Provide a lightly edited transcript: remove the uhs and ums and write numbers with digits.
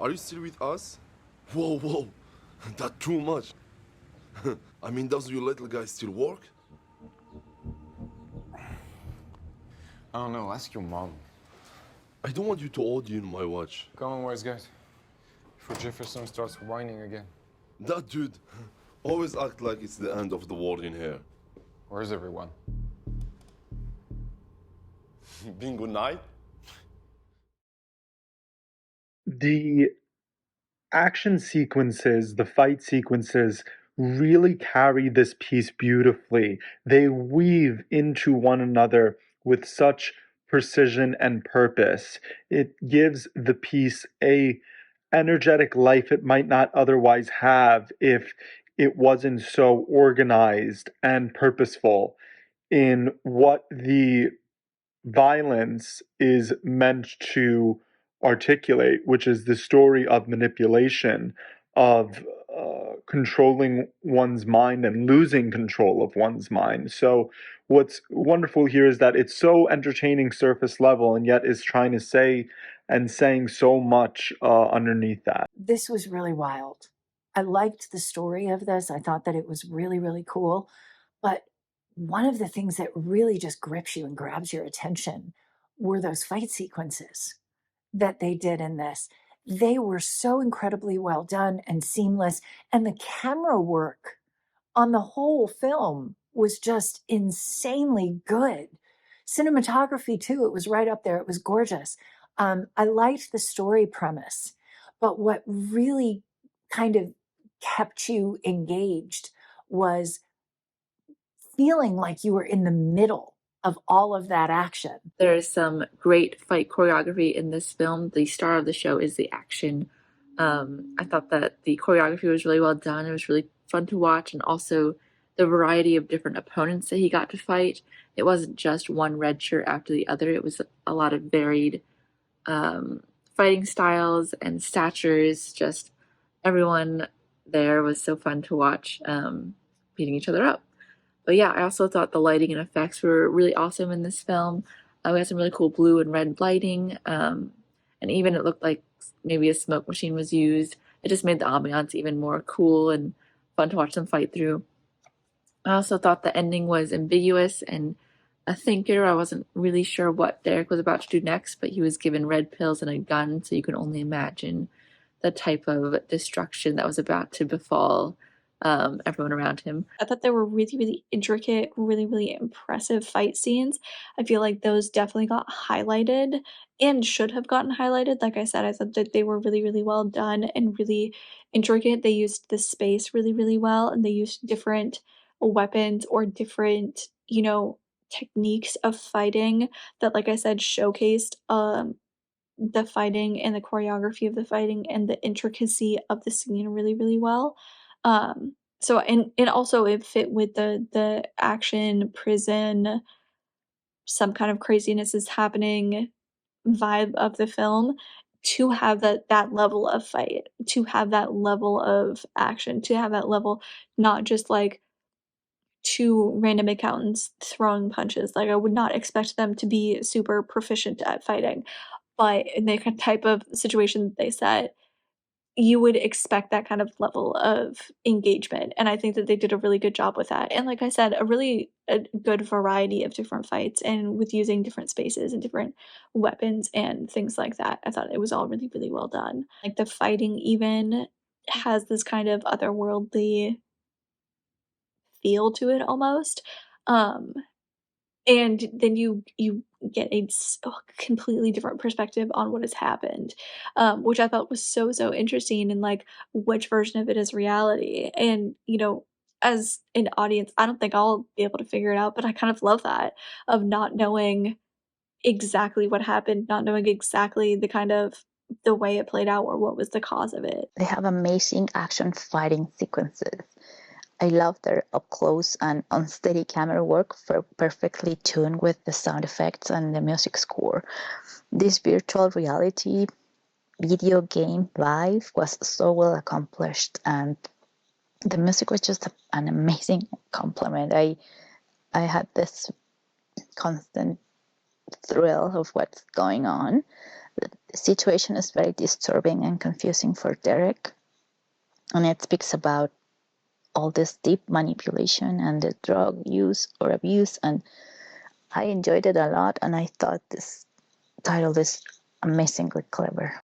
Are you still with us? Whoa, whoa, that's too much. I mean, does your little guy still work? I don't know, ask your mom. I don't want you to audio my watch. Come on, wise guys. Before Jefferson starts whining again. That dude always act like it's the end of the world in here. Where's everyone? Bingo night? The action sequences, the fight sequences, really carry this piece beautifully. They weave into one another with such precision and purpose. It gives the piece a energetic life it might not otherwise have if it wasn't so organized and purposeful in what the violence is meant to articulate, which is the story of manipulation, of controlling one's mind and losing control of one's mind. So, what's wonderful here is that it's so entertaining surface level and yet is trying to say and saying so much underneath that. This was really wild. I liked the story of this. I thought that it was really, really cool. But one of the things that really just grips you and grabs your attention were those fight sequences that they did in this. They were so incredibly well done and seamless. And the camera work on the whole film was just insanely good. Cinematography, too, it was right up there. It was gorgeous. I liked the story premise, but what really kind of kept you engaged was feeling like you were in the middle of all of that action. There is some great fight choreography in this film. The star of the show is the action. I thought that the choreography was really well done. It was really fun to watch, and also the variety of different opponents that he got to fight. It wasn't just one red shirt after the other. It was a lot of varied fighting styles and statures. Just everyone there was so fun to watch, beating each other up. But yeah, I also thought the lighting and effects were really awesome in this film. We had some really cool blue and red lighting, and even it looked like maybe a smoke machine was used. It just made the ambiance even more cool and fun to watch them fight through. I also thought the ending was ambiguous and a thinker. I wasn't really sure what Derek was about to do next, but he was given red pills and a gun, so you can only imagine the type of destruction that was about to befall everyone around him. I thought they were really, really intricate, really, really impressive fight scenes. I feel like those definitely got highlighted and should have gotten highlighted. Like I said, I thought that they were really, really well done and really intricate. They used the space really, really well, and they used different weapons or different, techniques of fighting that, like I said, showcased the fighting and the choreography of the fighting and the intricacy of the scene really, really well. So and also it fit with the action, prison, some kind of craziness is happening vibe of the film to have that level of fight, to have that level of action, to have that level, not just like two random accountants throwing punches. Like I would not expect them to be super proficient at fighting, but in the type of situation that they set, you would expect that kind of level of engagement, and I think that they did a really good job with that. And like I said, a good variety of different fights, and with using different spaces and different weapons and things like that. I thought it was all really, really well done. Like the fighting even has this kind of otherworldly feel to it almost. Um, and then you get a completely different perspective on what has happened, which I thought was so, so interesting, and like which version of it is reality. And as an audience, I don't think I'll be able to figure it out, but I kind of love that, of not knowing exactly what happened, not knowing exactly the way it played out or what was the cause of it. They have amazing action fighting sequences. I love their up-close and unsteady camera work, perfectly tuned with the sound effects and the music score. This virtual reality video game vibe was so well accomplished, and the music was just an amazing compliment. I had this constant thrill of what's going on. The situation is very disturbing and confusing for Derek, and it speaks about all this deep manipulation and the drug use or abuse, and I enjoyed it a lot, and I thought this title is amazingly clever.